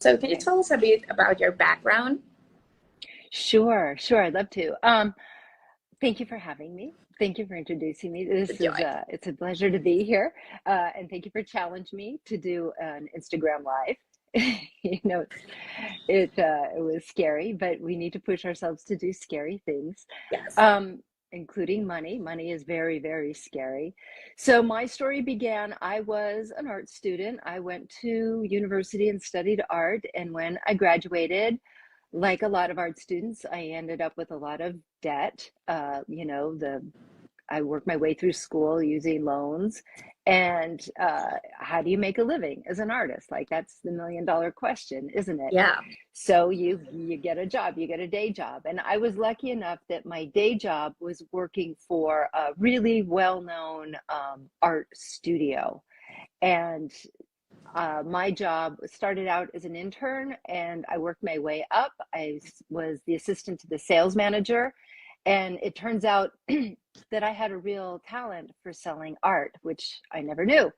So can you tell us a bit about your background? Sure, I'd love to. Thank you for having me. Thank you for introducing me. The This is joy. it's a pleasure to be here. And thank you for challenging me to do an Instagram live. You know, it was scary, but we need to push ourselves to do scary things, Yes. um, including money. Money is very, very scary. So my story began, I was an art student. I went to university and studied art, and when I graduated, like a lot of art students, I ended up with a lot of debt. I worked my way through school using loans. And how do you make a living as an artist? Like that's the $1 million question, isn't it? Yeah. So you get a job, you get a day job. And I was lucky enough that my day job was working for a really well-known art studio. And my job started out as an intern and I worked my way up. Was the assistant to the sales manager. And it turns out that I had a real talent for selling art, which I never knew.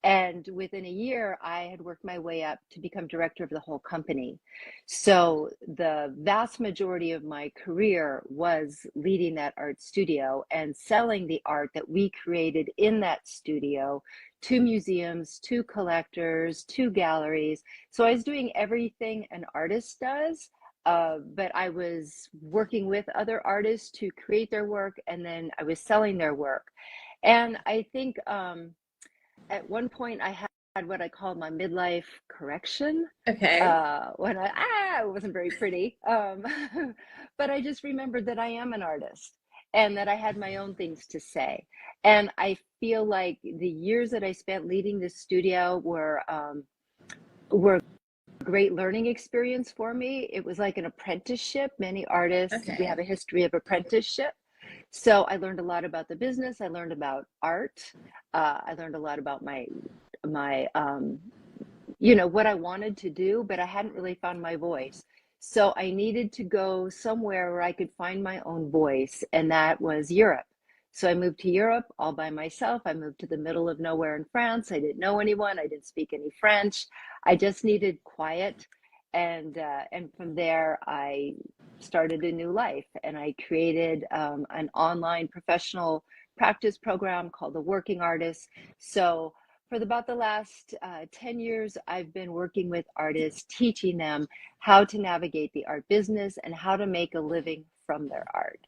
And within a year, I had worked my way up to become director of the whole company. So the vast majority of my career was leading that art studio and selling the art that we created in that studio to museums, to collectors, to galleries. So I was doing everything an artist does, but I was working with other artists to create their work, and then I was selling their work. And I think at one point I had what I called my midlife correction, Okay. when it wasn't very pretty. But I just remembered that I am an artist and that I had my own things to say. And I feel like the years that I spent leading the studio were a great learning experience for me. It was like an apprenticeship. Many artists, we Okay. have a history of apprenticeship. So I learned a lot about the business. I learned about art. I learned a lot about my what I wanted to do, but I hadn't really found my voice. So I needed to go somewhere where I could find my own voice, and that was Europe. So I moved to Europe all by myself. I moved to the middle of nowhere in France. I didn't know anyone. I didn't speak any French. I just needed quiet, and from there I started a new life, and I created an online professional practice program called the Working Artist. So for about the last 10 years, I've been working with artists, teaching them how to navigate the art business and how to make a living from their art.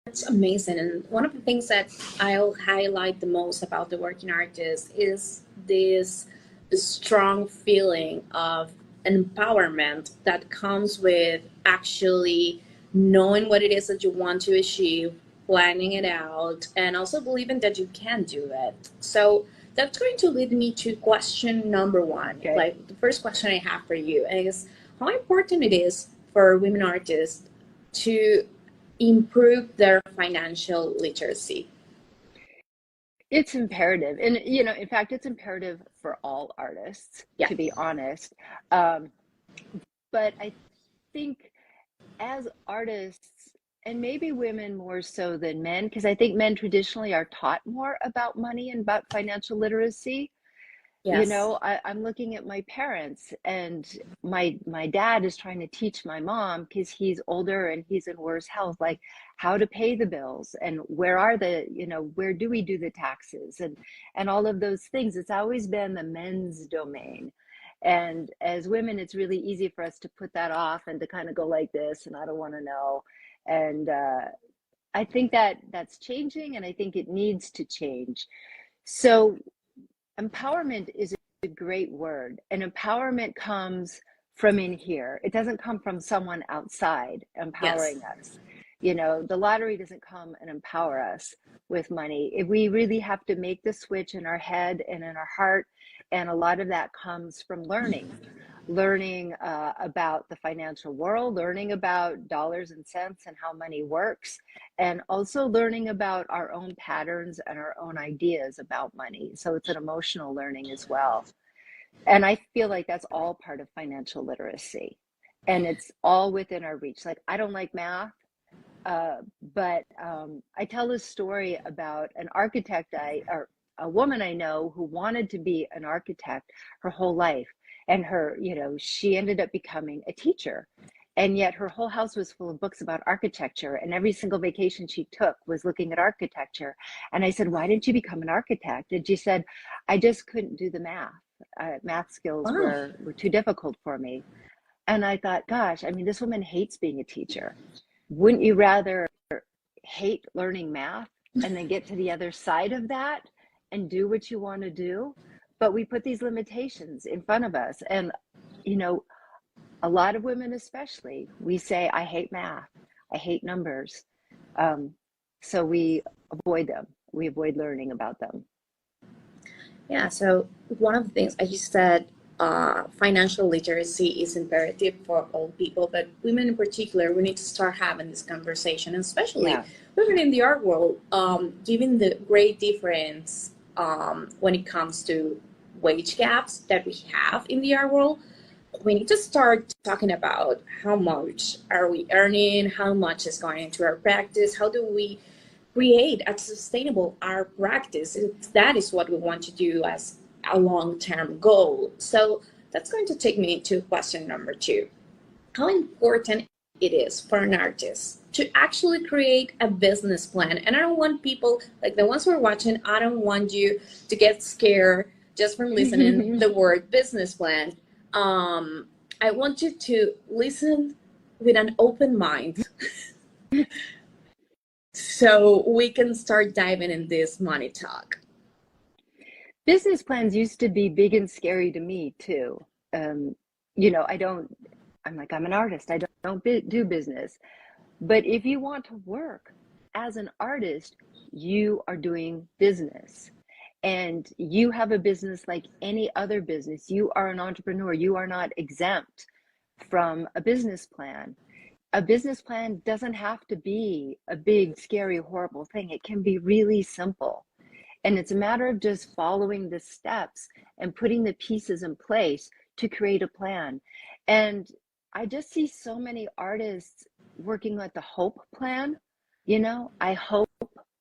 That's amazing. And one of the things that I'll highlight the most about the working artist is this strong feeling of empowerment that comes with actually knowing what it is that you want to achieve, planning it out, and also believing that you can do it. So that's going to lead me to question number one. Okay. Like the first question I have for you is how important it is for women artists to improve their financial literacy. It's imperative. And, in fact, it's imperative for all artists, Yeah. to be honest. Um, but I think as artists, and maybe women more so than men, because I think men traditionally are taught more about money and about financial literacy. Yes. I'm looking at my parents, and my dad is trying to teach my mom, because he's older and he's in worse health, like how to pay the bills and where do we do the taxes and all of those things. It's always been the men's domain. And as women, it's really easy for us to put that off and to kind of go like this, and I don't want to know. And I think that that's changing, and I think it needs to change. So empowerment is a great word, and empowerment comes from in here. It doesn't come from someone outside Yes. empowering us. The lottery doesn't come and empower us with money. If we really have to make the switch in our head and in our heart, and a lot of that comes from learning about the financial world, learning about dollars and cents and how money works, and also learning about our own patterns and our own ideas about money. So it's an emotional learning as well. And I feel like that's all part of financial literacy. And it's all within our reach. Like, I don't like math, but I tell this story about an architect or a woman I know who wanted to be an architect her whole life. And her, she ended up becoming a teacher. And yet her whole house was full of books about architecture. And every single vacation she took was looking at architecture. And I said, why didn't you become an architect? And she said, I just couldn't do the math. Math skills Wow. were too difficult for me. And I thought, gosh, I mean, this woman hates being a teacher. Wouldn't you rather hate learning math and then get to the other side of that and do what you want to do? But we put these limitations in front of us. And, a lot of women especially, we say, I hate math, I hate numbers. So we avoid them. We avoid learning about them. Yeah, so one of the things, as you said, financial literacy is imperative for all people, but women in particular, we need to start having this conversation, especially women in the art world, given the great difference when it comes to wage gaps that we have in the art world. We need to start talking about how much are we earning, how much is going into our practice, how do we create a sustainable art practice. That is what we want to do as a long-term goal. So that's going to take me to question number 2. How important it is for an artist to actually create a business plan. And I don't want people, like the ones who are watching, I don't want you to get scared just from listening the word business plan. I want you to listen with an open mind so we can start diving in this money talk. Business plans used to be big and scary to me too. I'm an artist. I don't do business. But if you want to work as an artist, you are doing business. And you have a business like any other business. You are an entrepreneur. You are not exempt from a business plan. A business plan doesn't have to be a big, scary, horrible thing. It can be really simple. And it's a matter of just following the steps and putting the pieces in place to create a plan. And I just see so many artists working like the hope plan. I hope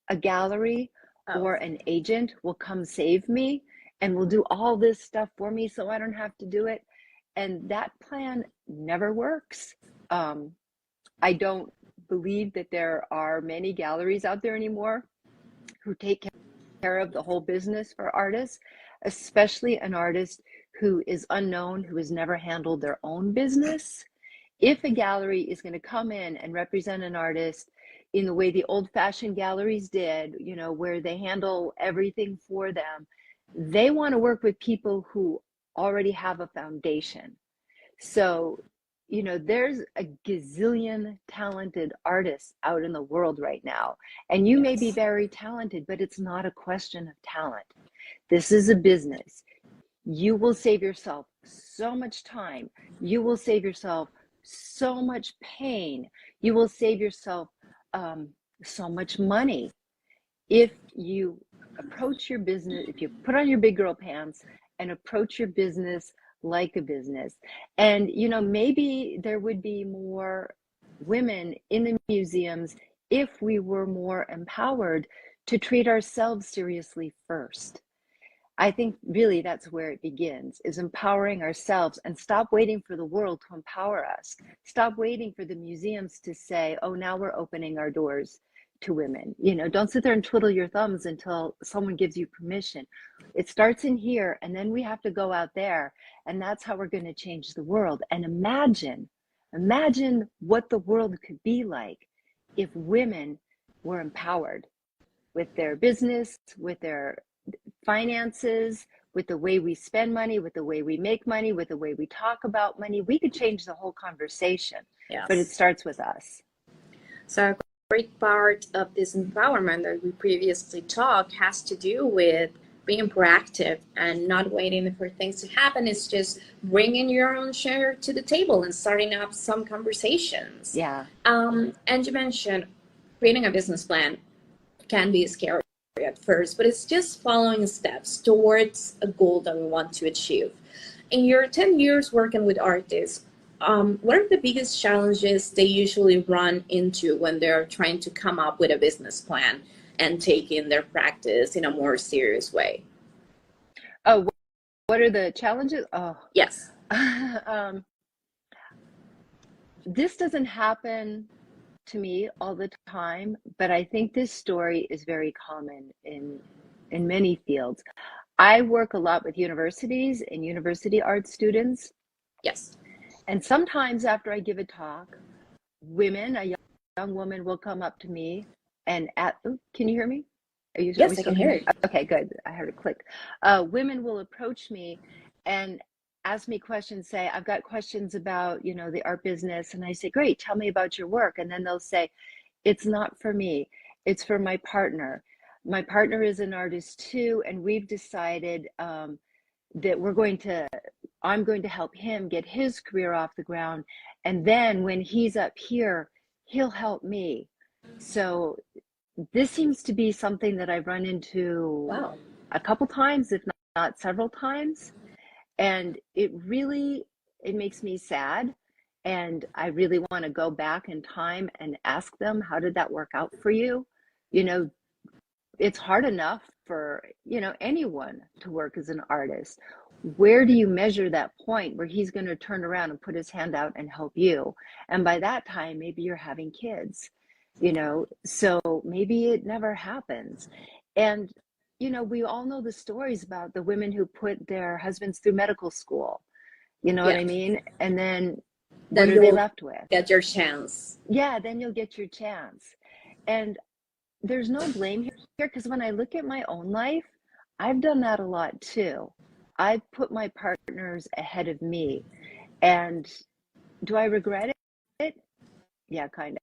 a gallery or an agent will come save me and will do all this stuff for me so I don't have to do it. And that plan never works. I don't believe that there are many galleries out there anymore who take care of the whole business for artists, especially an artist who is unknown, who has never handled their own business. If a gallery is going to come in and represent an artist in the way the old-fashioned galleries did, where they handle everything for them, they want to work with people who already have a foundation. So, there's a gazillion talented artists out in the world right now. And you may be very talented, but it's not a question of talent. This is a business. You will save yourself so much time. You will save yourself so much pain. You will save yourself so much money if you approach your business, if you put on your big girl pants and approach your business like a business. And maybe there would be more women in the museums if we were more empowered to treat ourselves seriously first. I think really that's where it begins, is empowering ourselves, and stop waiting for the world to empower us. Stop waiting for the museums to say, oh, now we're opening our doors to women. Don't sit there and twiddle your thumbs until someone gives you permission. It starts in here, and then we have to go out there, and that's how we're going to change the world. And imagine what the world could be like if women were empowered with their business, with their finances, with the way we spend money, with the way we make money, with the way we talk about money. We could change the whole conversation. Yes. But it starts with us. So a great part of this empowerment that we previously talked has to do with being proactive and not waiting for things to happen. It's just bringing your own share to the table and starting up some conversations. Yeah. And you mentioned creating a business plan can be scary at first, but it's just following steps towards a goal that we want to achieve. In your 10 years working with artists, what are the biggest challenges they usually run into when they're trying to come up with a business plan and take in their practice in a more serious way? Oh, what are the challenges? Oh, yes. um, this doesn't happen to me all the time, but I think this story is very common in many fields. I work a lot with universities and university art students. Yes. And sometimes after I give a talk, a young woman will come up to me and can you hear me? Are we Yes, I still can hear here? it. Okay, good. I heard a click. Women will approach me and ask me questions, say, I've got questions about, the art business. And I say, great, tell me about your work. And then they'll say, it's not for me, it's for my partner. My partner is an artist too, and we've decided that I'm going to help him get his career off the ground. And then when he's up here, he'll help me. So this seems to be something that I've run into Wow. a couple times, if not several times. And it makes me sad. And I really want to go back in time and ask them, how did that work out for you? You know, it's hard enough for, anyone to work as an artist. Where do you measure that point where he's going to turn around and put his hand out and help you? And by that time, maybe you're having kids, so maybe it never happens. And, we all know the stories about the women who put their husbands through medical school. You know what Yeah. I mean? And then what Then are they you'll left with? get your chance. Yeah, then you'll get your chance. And there's no blame here because when I look at my own life, I've done that a lot too. I've put my partners ahead of me. And do I regret it? Yeah, kind of.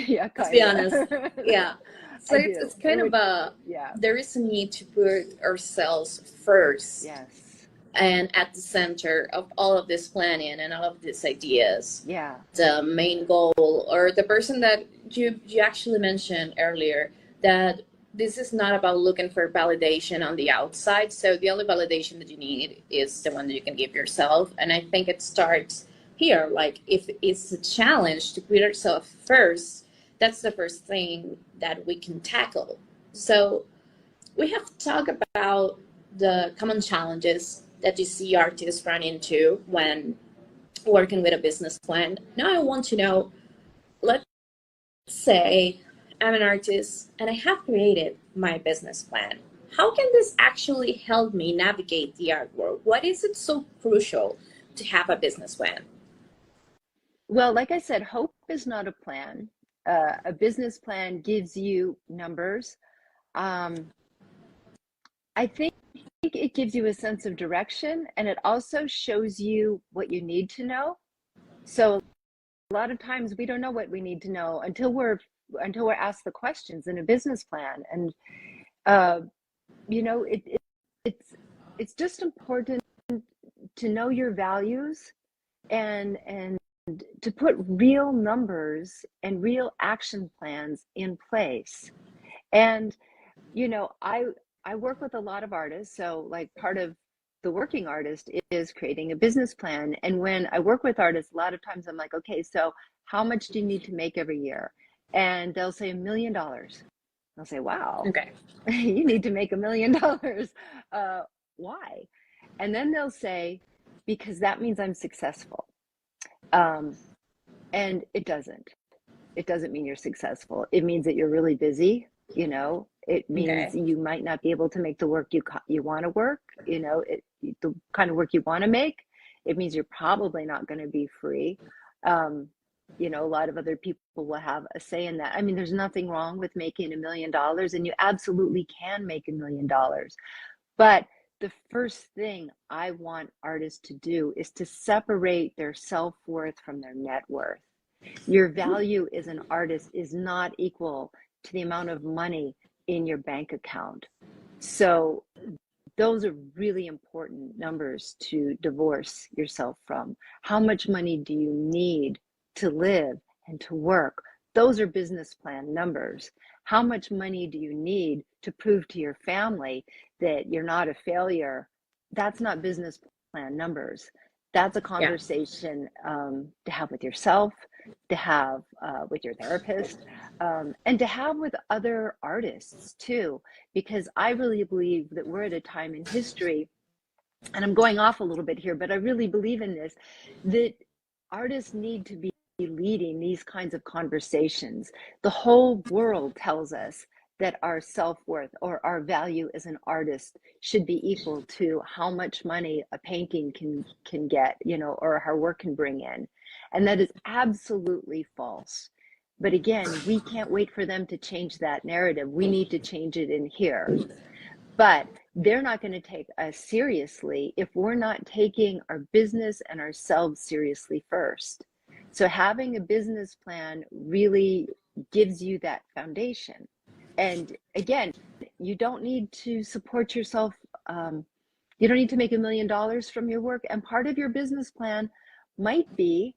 Yeah, Let's be kind honest. of. Yeah. So I it's do. kind of Yeah, there is a need to put ourselves first yes. and at the center of all of this planning and all of these ideas. Yeah, The main goal, or the person that you actually mentioned earlier, that this is not about looking for validation on the outside. So the only validation that you need is the one that you can give yourself. And I think it starts here. Like, if it's a challenge to put ourselves first, that's the first thing that we can tackle. So we have talked about the common challenges that you see artists run into when working with a business plan. Now I want to know, let's say I'm an artist and I have created my business plan. How can this actually help me navigate the art world? What is it so crucial to have a business plan? well, like I said, hope is not a plan. A business plan gives you numbers. um, I think it gives you a sense of direction, and it also shows you what you need to know. So a lot of times we don't know what we need to know until we're asked the questions in a business plan. And uh, you know it, it it's just important to know your values, and to put real numbers and real action plans in place. And I work with a lot of artists, so like part of the working artist is creating a business plan. And when I work with artists, a lot of times I'm like, okay, so how much do you need to make every year? And they'll say $1 million. I'll say, wow, Okay. you need to make $1 million. Why? And then they'll say, because that means I'm successful. Um, and it doesn't mean you're successful. It means that you're really busy. It means Okay. you might not be able to make the work you want to work, the kind of work you want to make. It means you're probably not going to be free. Um, a lot of other people will have a say in that. I mean, there's nothing wrong with making $1 million, and you absolutely can make $1 million. But the first thing I want artists to do is to separate their self-worth from their net worth. Your value as an artist is not equal to the amount of money in your bank account. So those are really important numbers to divorce yourself from. How much money do you need to live and to work? Those are business plan numbers. How much money do you need to prove to your family that you're not a failure? That's not business plan numbers. That's a Yeah. conversation to have with yourself, to have with your therapist, and to have with other artists too, because I really believe that we're at a time in history and I'm going off a little bit here, but I really believe in this, that artists need to be leading these kinds of conversations. The whole world tells us that our self-worth or our value as an artist should be equal to how much money a painting can get, you know, or her work can bring in. And that is absolutely false. But again, we can't wait for them to change that narrative. We need to change it in here. But they're not going to take us seriously if we're not taking our business and ourselves seriously first. So having a business plan really gives you that foundation. And again, you don't need to support yourself. You don't need to make $1 million from your work. And part of your business plan might be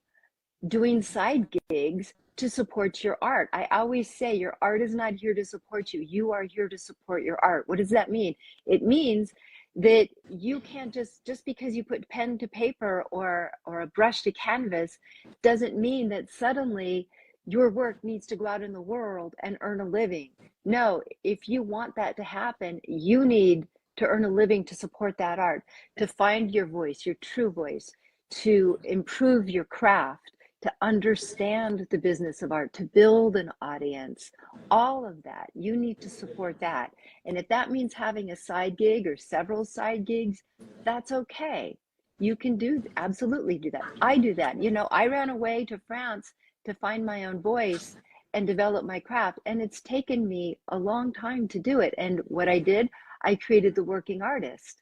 doing side gigs to support your art. I always say your art is not here to support you. You are here to support your art. What does that mean? It means that you can't just because you put pen to paper or a brush to canvas doesn't mean that suddenly your work needs to go out in the world and earn a living. No, if you want that to happen, you need to earn a living to support that art, to find your voice, your true voice, to improve your craft, to understand the business of art, to build an audience, all of that, you need to support that. And if that means having a side gig or several side gigs, that's okay. You can absolutely do that. I do that. You know, I ran away to France to find my own voice and develop my craft. And it's taken me a long time to do it. And what I did, I created the Working Artist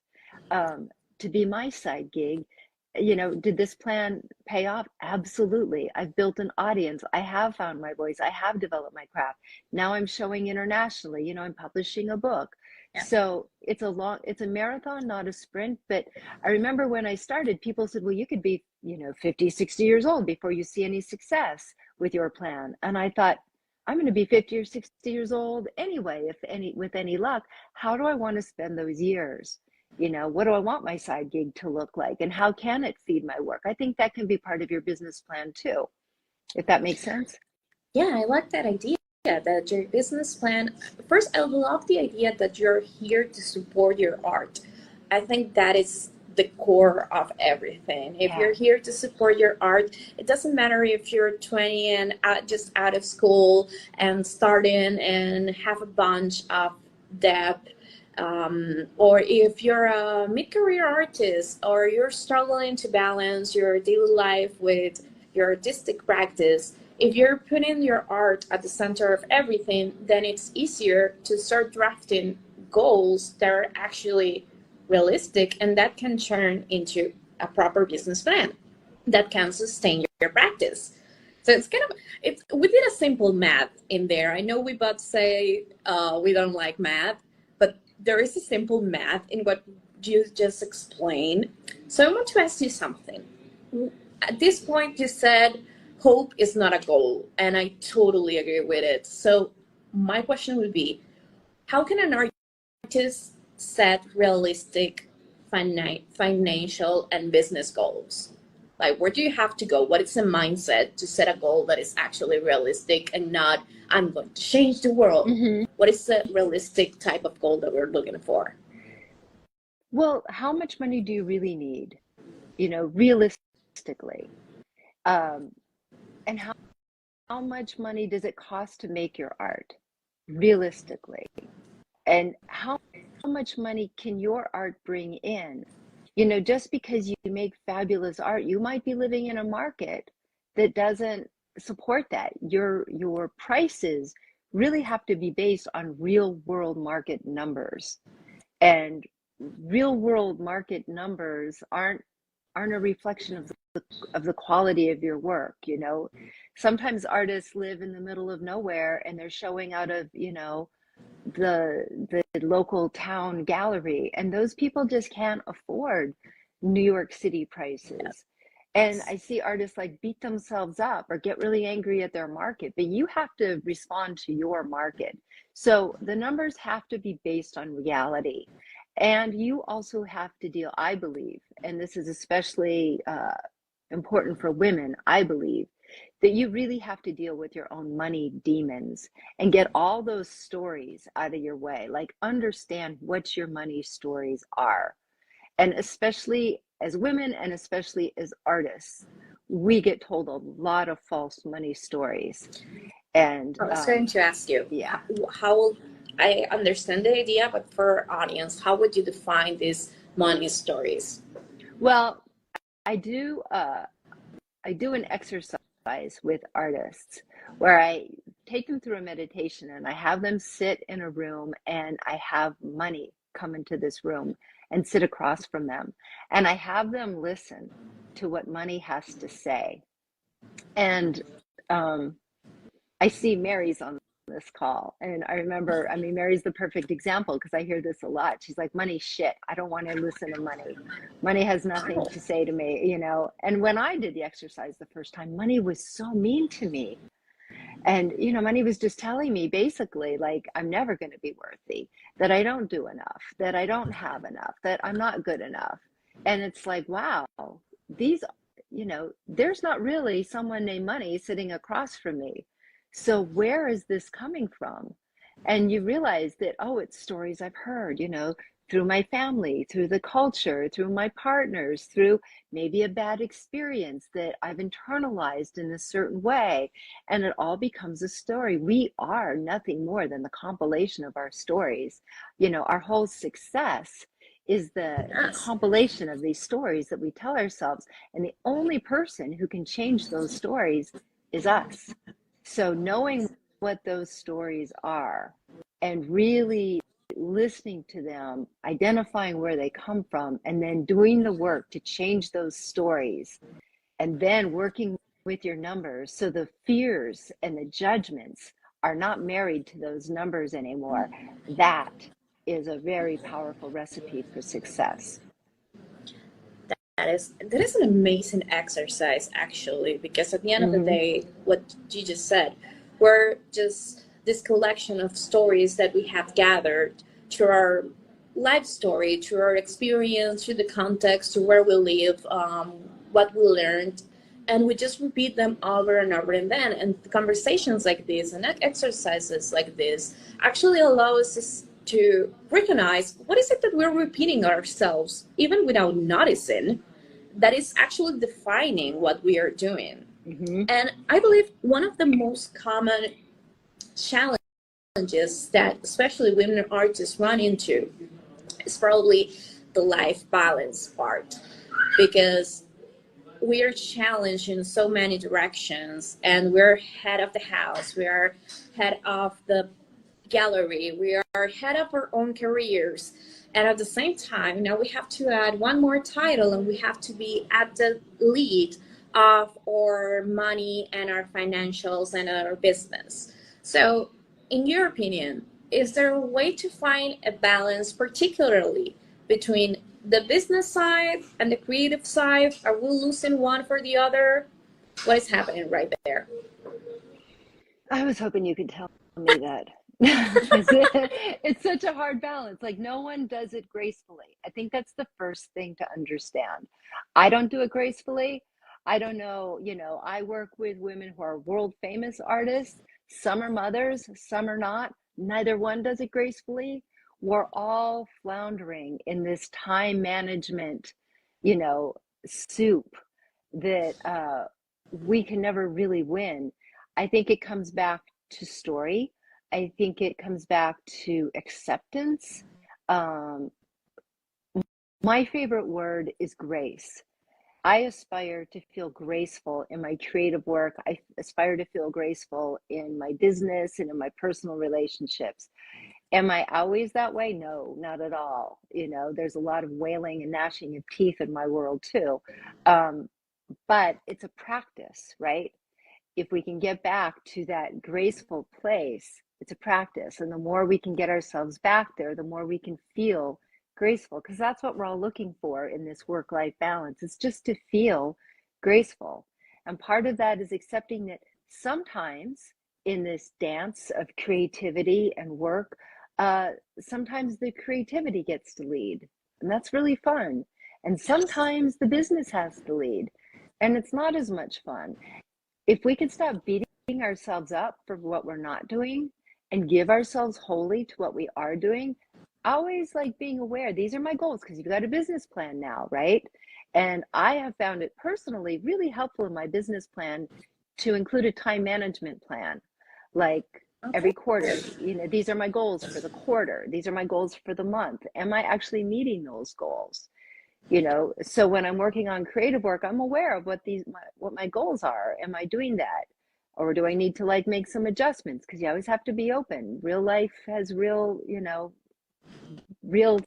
to be my side gig. You know, did this plan pay off? Absolutely. I've built an audience. I have found my voice. I have developed my craft. Now I'm showing internationally. You know, I'm publishing a book. Yeah. So it's a marathon, not a sprint. But I remember when I started, people said, well, you could be, you know, 50, 60 years old before you see any success with your plan. And I thought, I'm going to be 50 or 60 years old anyway, with any luck. How do I want to spend those years? You know, what do I want my side gig to look like, and how can it feed my work? I think that can be part of your business plan too, if that makes sense. Yeah, I like that idea that your business plan, first, I love the idea that you're here to support your art. I think that is the core of everything. If you're here to support your art, it doesn't matter if you're 20 and just out of school and starting and have a bunch of debt, or if you're a mid-career artist or you're struggling to balance your daily life with your artistic practice. If you're putting your art at the center of everything, then it's easier to start drafting goals that are actually realistic, and that can turn into a proper business plan that can sustain your practice. So we did a simple math in there. I know we both say we don't like math, but there is a simple math in what you just explained. So I want to ask you something. At this point, you said hope is not a goal, and I totally agree with it. So my question would be, how can an artist set realistic financial and business goals? Like, where do you have to go? What is the mindset to set a goal that is actually realistic and not, I'm going to change the world? Mm-hmm. What is the realistic type of goal that we're looking for? Well, how much money do you really need? You know, realistically. And how much money does it cost to make your art? Realistically. And how much money can your art bring in? You know, just because you make fabulous art, you might be living in a market that doesn't support that. Your prices really have to be based on real world market numbers. And real world market numbers aren't a reflection of the quality of your work. You know, sometimes artists live in the middle of nowhere and they're showing out of, you know, the local town gallery, and those people just can't afford New York City prices. And I see artists like beat themselves up or get really angry at their market, but you have to respond to your market. So the numbers have to be based on reality. And you also have to deal, I believe, and this is especially important for women, I believe, that you really have to deal with your own money demons and get all those stories out of your way. Like, understand what your money stories are. And especially as women, and especially as artists, we get told a lot of false money stories. And I was going to ask you, yeah, how I understand the idea, but for our audience, how would you define these money stories? well, I do an exercise with artists where I take them through a meditation, and I have them sit in a room, and I have money come into this room and sit across from them, and I have them listen to what money has to say. And I see Mary's on this call, and I remember, I mean, Mary's the perfect example because I hear this a lot. She's like, money shit. I don't want to listen to money. Money has nothing to say to me, you know. And when I did the exercise the first time, money was so mean to me. And, you know, money was just telling me basically, like, I'm never going to be worthy, that I don't do enough, that I don't have enough, that I'm not good enough. And it's like, wow, these, you know, there's not really someone named Money sitting across from me. So where is this coming from? And you realize that, oh, it's stories I've heard, you know, through my family, through the culture, through my partners, through maybe a bad experience that I've internalized in a certain way. And it all becomes a story. We are nothing more than the compilation of our stories. You know, our whole success is the Yes. compilation of these stories that we tell ourselves. And the only person who can change those stories is us. So knowing what those stories are and really listening to them, identifying where they come from, and then doing the work to change those stories, and then working with your numbers so the fears and the judgments are not married to those numbers anymore. That is a very powerful recipe for success. That is an amazing exercise, actually, because at the end of the Mm-hmm. day, what you just said, we're just this collection of stories that we have gathered through our life story, through our experience, through the context, through where we live, what we learned, and we just repeat them over and over. And then, and conversations like this and exercises like this actually allow us to recognize what is it that we're repeating ourselves, even without noticing, that is actually defining what we are doing. Mm-hmm. And I believe one of the most common challenges that especially women artists run into is probably the life balance part, because we are challenged in so many directions, and we're head of the house, we are head of the gallery, we are head of our own careers, and at the same time now we have to add one more title, and we have to be at the lead of our money and our financials and our business. So in your opinion, is there a way to find a balance, particularly between the business side and the creative side? Are we losing one for the other? What is happening right there? I was hoping you could tell me that. It's such a hard balance. Like, no one does it gracefully. I think that's the first thing to understand. I don't do it gracefully. I don't know, you know, I work with women who are world famous artists. Some are mothers, some are not. Neither one does it gracefully. We're all floundering in this time management, you know, soup that we can never really win. I think it comes back to story. I think it comes back to acceptance. Um, my favorite word is grace. I aspire to feel graceful in my creative work. I aspire to feel graceful in my business and in my personal relationships. Am I always that way? No, not at all. You know, there's a lot of wailing and gnashing of teeth in my world too. Um, but it's a practice, right? If we can get back to that graceful place, it's a practice. And the more we can get ourselves back there, the more we can feel graceful, because that's what we're all looking for in this work-life balance. It's just to feel graceful. And part of that is accepting that sometimes in this dance of creativity and work, sometimes the creativity gets to lead, and that's really fun. And Yes. sometimes the business has to lead, and it's not as much fun. If we could stop beating ourselves up for what we're not doing and give ourselves wholly to what we are doing, always like being aware, these are my goals, because you've got a business plan now, right? And I have found it personally really helpful in my business plan to include a time management plan. Like Okay. every quarter, these are my goals for the quarter. These are my goals for the month. Am I actually meeting those goals? So when I'm working on creative work, I'm aware of what my goals are. Am I doing that? Or do I need to like make some adjustments? Because you always have to be open. Real life has real conditions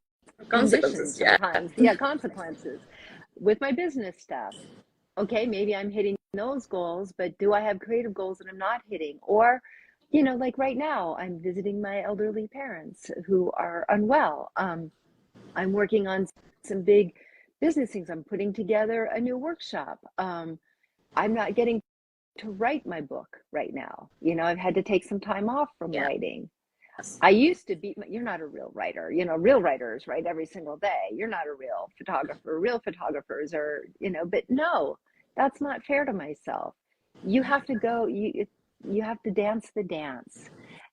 Consequences, yeah. sometimes. Yeah, consequences. With my business stuff, okay, maybe I'm hitting those goals, but do I have creative goals that I'm not hitting? Or, like right now, I'm visiting my elderly parents who are unwell. I'm working on some big business things. I'm putting together a new workshop. I'm not getting to write my book right now. I've had to take some time off from Yeah. writing. I used to be, you're not a real writer. Real writers write every single day. You're not a real photographer. Real photographers are, but no, that's not fair to myself. You have to go, you have to dance the dance.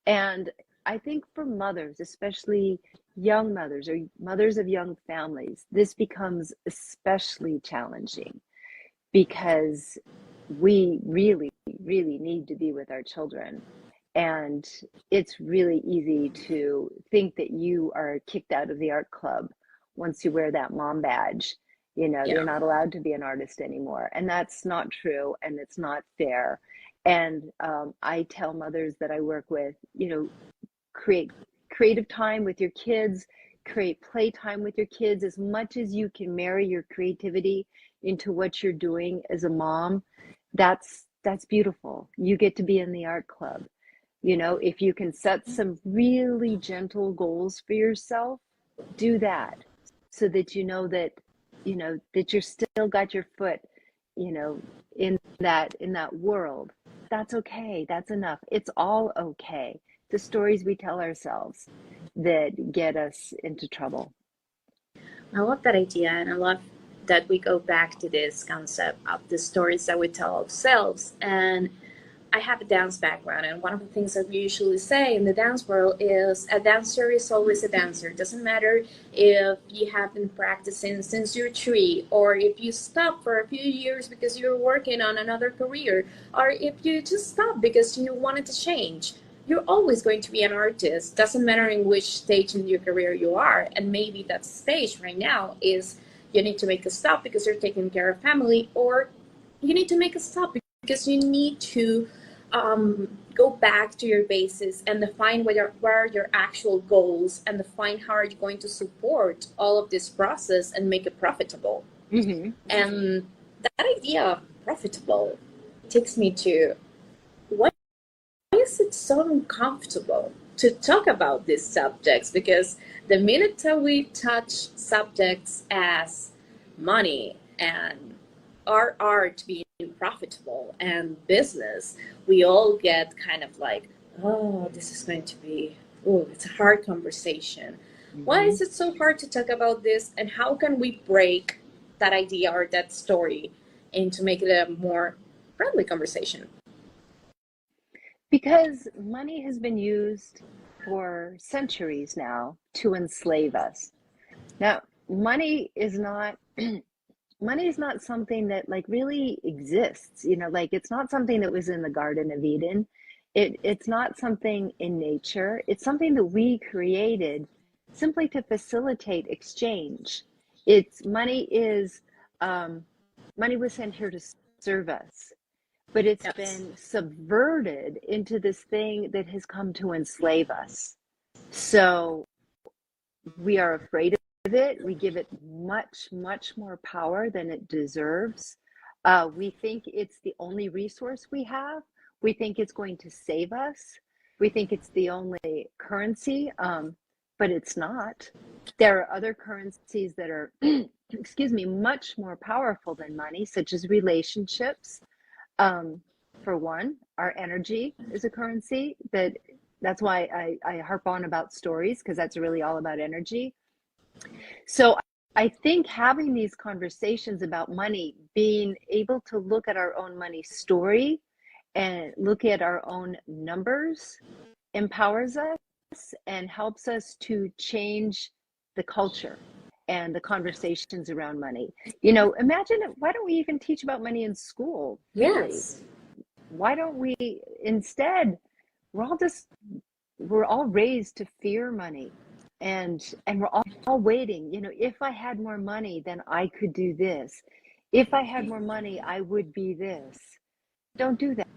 And I think for mothers, especially young mothers or mothers of young families, this becomes especially challenging because we really, really need to be with our children. And it's really easy to think that you are kicked out of the art club once you wear that mom badge. You're Yeah. not allowed to be an artist anymore. And that's not true. And it's not fair. And I tell mothers that I work with, create creative time with your kids, create playtime with your kids as much as you can marry your creativity into what you're doing as a mom. That's beautiful. You get to be in the art club. If you can set some really gentle goals for yourself, do that so that that you're still got your foot, in that world. That's okay. That's enough. It's all okay. The stories we tell ourselves that get us into trouble. I love that idea, and I love that we go back to this concept of the stories that we tell ourselves. And I have a dance background, and one of the things that we usually say in the dance world is a dancer is always a dancer. It doesn't matter if you have been practicing since you're 3, or if you stop for a few years because you're working on another career, or if you just stop because you wanted to change. You're always going to be an artist. Doesn't matter in which stage in your career you are. And maybe that stage right now is you need to make a stop because you're taking care of family, or you need to make a stop because you need to go back to your basis and define what are your actual goals, and define how are you going to support all of this process and make it profitable. Mm-hmm. And that idea of profitable takes me to, why is it so uncomfortable to talk about these subjects? Because the minute that we touch subjects as money and our art being profitable and business, we all get kind of like, oh, this is going to be, oh, it's a hard conversation. Why Mm-hmm. is it so hard to talk about this? And how can we break that idea or that story and to make it a more friendly conversation? Because money has been used for centuries now to enslave us. Now, money is not money is not something that like really exists. Like it's not something that was in the Garden of Eden. It's not something in nature. It's something that we created simply to facilitate exchange. It's um, money was sent here to serve us, but it's Yes. been subverted into this thing that has come to enslave us. So we are afraid of it. We give it much, much more power than it deserves. We think it's the only resource we have. We think it's going to save us. We think it's the only currency, but it's not. There are other currencies that are, excuse me, much more powerful than money, such as relationships. For one, our energy is a currency that's why I harp on about stories, because that's really all about energy. So I think having these conversations about money, being able to look at our own money story and look at our own numbers empowers us. and helps us to change the culture and the conversations around money. You know, imagine, why don't we even teach about money in school? Really? Yes. Why don't we instead, we're all raised to fear money, and we're all waiting, you know, if I had more money, then I could do this. If I had more money, I would be this. Don't do that.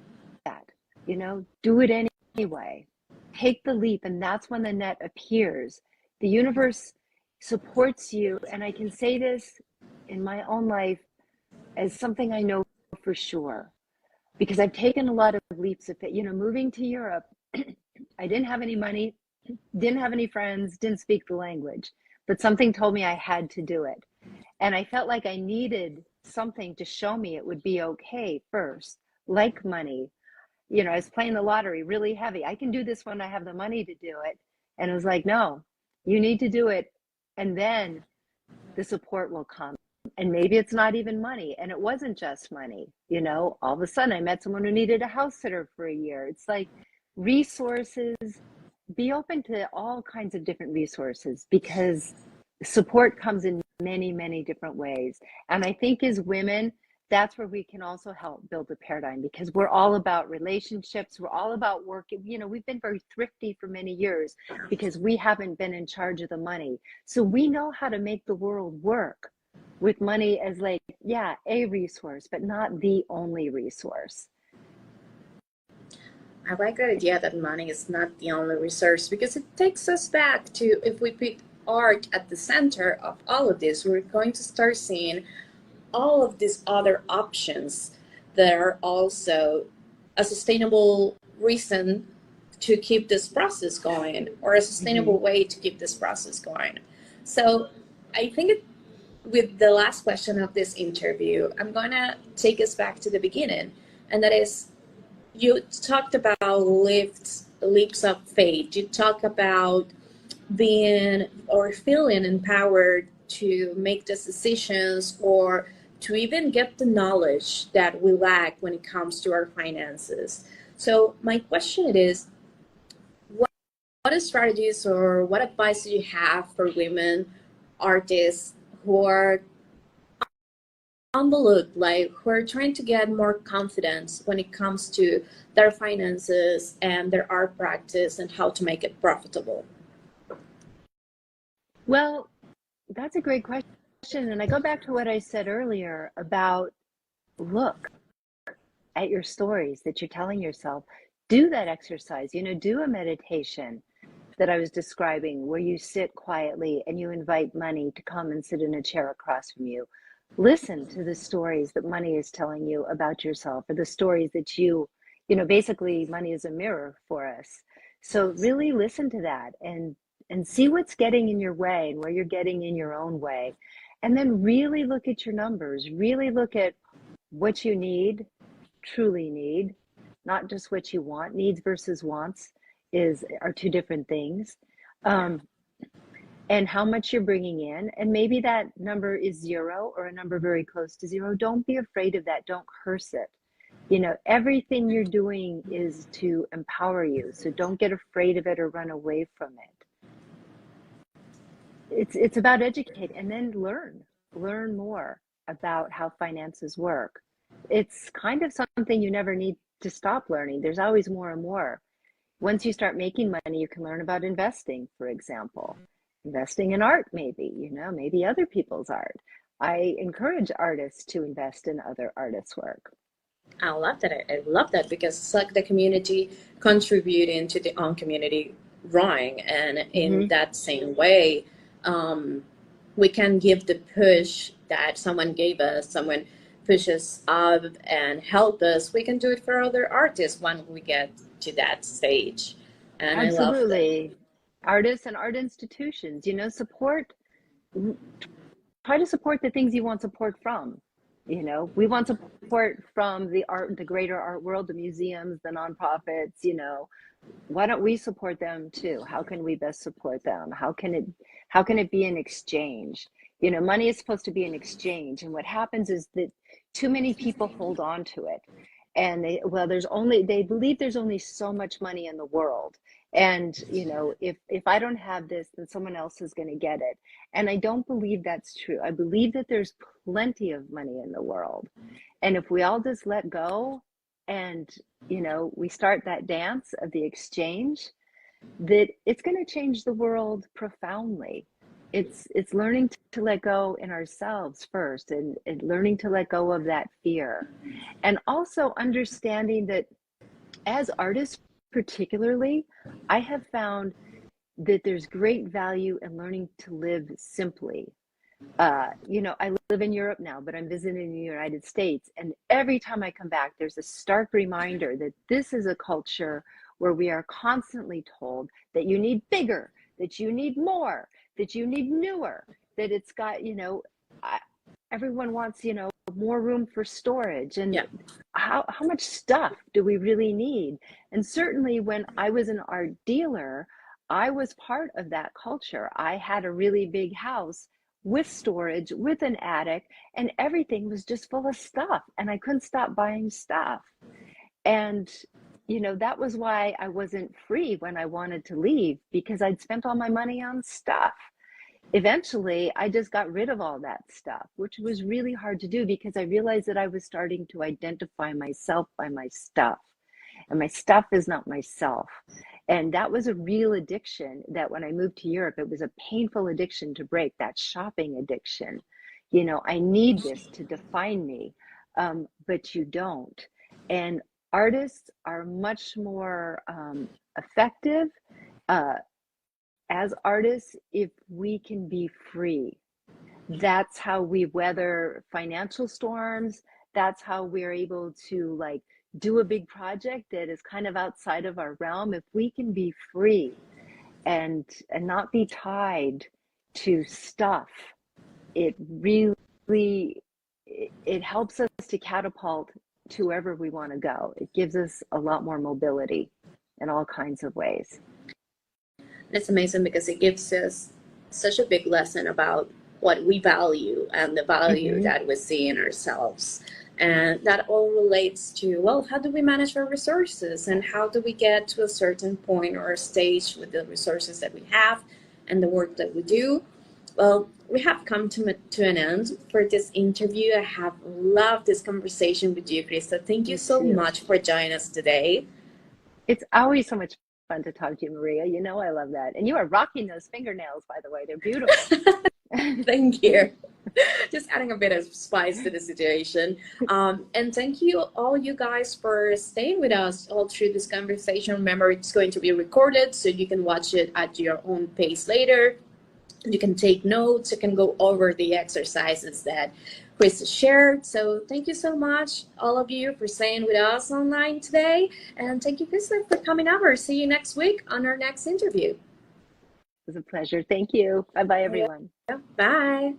You know, do it anyway. Take the leap, and that's when the net appears. The universe supports you, and I can say this in my own life as something I know for sure, because I've taken a lot of leaps of faith. You know, moving to Europe, I didn't have any money, didn't have any friends, didn't speak the language, but something told me I had to do it. And I felt like I needed something to show me it would be okay first, like money. You know, I was playing the lottery really heavy. I can do this when I have the money to do it. And it was like, no, you need to do it. And then the support will come. And maybe it's not even money. And it wasn't just money. You know, all of a sudden I met someone who needed a house sitter for a year. It's like resources, be open to all kinds of different resources, because support comes in many, many different ways. And I think as women, that's where we can also help build a paradigm, because we're all about relationships. We're all about work. You know, we've been very thrifty for many years because we haven't been in charge of the money. So we know how to make the world work with money as, like, yeah, a resource, but not the only resource. I like that idea that money is not the only resource, because it takes us back to, if we put art at the center of all of this, we're going to start seeing all of these other options that are also a sustainable reason to keep this process going, or a sustainable way to keep this process going. So I think with the last question of this interview, I'm going to take us back to the beginning, and that is, you talked about leaps of faith. You talk about being or feeling empowered to make these decisions, or to even get the knowledge that we lack when it comes to our finances. So my question is, what strategies or what advice do you have for women artists who are on the look, like who are trying to get more confidence when it comes to their finances and their art practice and how to make it profitable? Well, that's a great question. And I go back to what I said earlier about, look at your stories that you're telling yourself. Do that exercise, you know, do a meditation that I was describing, where you sit quietly and you invite money to come and sit in a chair across from you. Listen to the stories that money is telling you about yourself, or the stories that you know, basically money is a mirror for us. So really listen to that, and see what's getting in your way and where you're getting in your own way. And then really look at your numbers, really look at what you need, truly need, not just what you want. Needs versus wants are two different things. And how much you're bringing in. And maybe that number is zero, or a number very close to zero. Don't be afraid of that. Don't curse it. You know, everything you're doing is to empower you. So don't get afraid of it or run away from it. It's about educate, and then learn more about how finances work. It's kind of something you never need to stop learning. There's always more and more. Once you start making money, you can learn about investing, for example. Investing in art, maybe, you know, maybe other people's art. I encourage artists to invest in other artists' work. I love that. I love that, because it's like the community contributing to the own community growing, and in that same way, we can give the push that someone gave us, someone pushes up and help us. We can do it for other artists when we get to that stage, and I love that. Absolutely. Artists and art institutions, you know, try to support the things you want support from. You know, we want support from the greater art world, the museums, the nonprofits, you know. Why don't we support them too? How can we best support them? How can it be an exchange? You know, money is supposed to be an exchange. And what happens is that too many people hold on to it. And they believe there's only so much money in the world. And, you know, if I don't have this, then someone else is going to get it. And I don't believe that's true. I believe that there's plenty of money in the world. And if we all just let go and, you know, we start that dance of the exchange, that it's going to change the world profoundly. It's learning to let go in ourselves first, and learning to let go of that fear. And also understanding that as artists, particularly, I have found that there's great value in learning to live simply. You know, I live in Europe now, but I'm visiting the United States. And every time I come back, there's a stark reminder that this is a culture where we are constantly told that you need bigger, that you need more, that you need newer, that it's got, you know, everyone wants, you know, more room for storage. And Yeah. how much stuff do we really need? And certainly when I was an art dealer, I was part of that culture. I had a really big house with storage, with an attic, and everything was just full of stuff. And I couldn't stop buying stuff. And, you know, that was why I wasn't free when I wanted to leave, because I'd spent all my money on stuff. Eventually, I just got rid of all that stuff, which was really hard to do because I realized that I was starting to identify myself by my stuff, and my stuff is not myself. And that was a real addiction that when I moved to Europe, it was a painful addiction to break, that shopping addiction. You know, I need this to define me, but you don't. And artists are much more effective as artists if we can be free. That's how we weather financial storms. That's how we're able to like do a big project that is kind of outside of our realm. If we can be free and not be tied to stuff, it really it helps us to catapult to wherever we want to go. It gives us a lot more mobility in all kinds of ways. It's amazing because it gives us such a big lesson about what we value and the value that we see in ourselves. And that all relates to, well, how do we manage our resources and how do we get to a certain point or a stage with the resources that we have and the work that we do? Well, we have come to an end for this interview. I have loved this conversation with you, Crista. Thank you so much for joining us today. It's always so much fun to talk to you, Maria. You know I love that. And you are rocking those fingernails, by the way. They're beautiful. Thank you. Just adding a bit of spice to the situation. And thank you all you guys for staying with us all through this conversation. Remember, it's going to be recorded, so you can watch it at your own pace later. You can take notes. You can go over the exercises that Crista shared. So thank you so much, all of you, for staying with us online today. And thank you, Crista, for coming over. See you next week on our next interview. It was a pleasure. Thank you. Bye-bye, everyone. Yeah. Bye.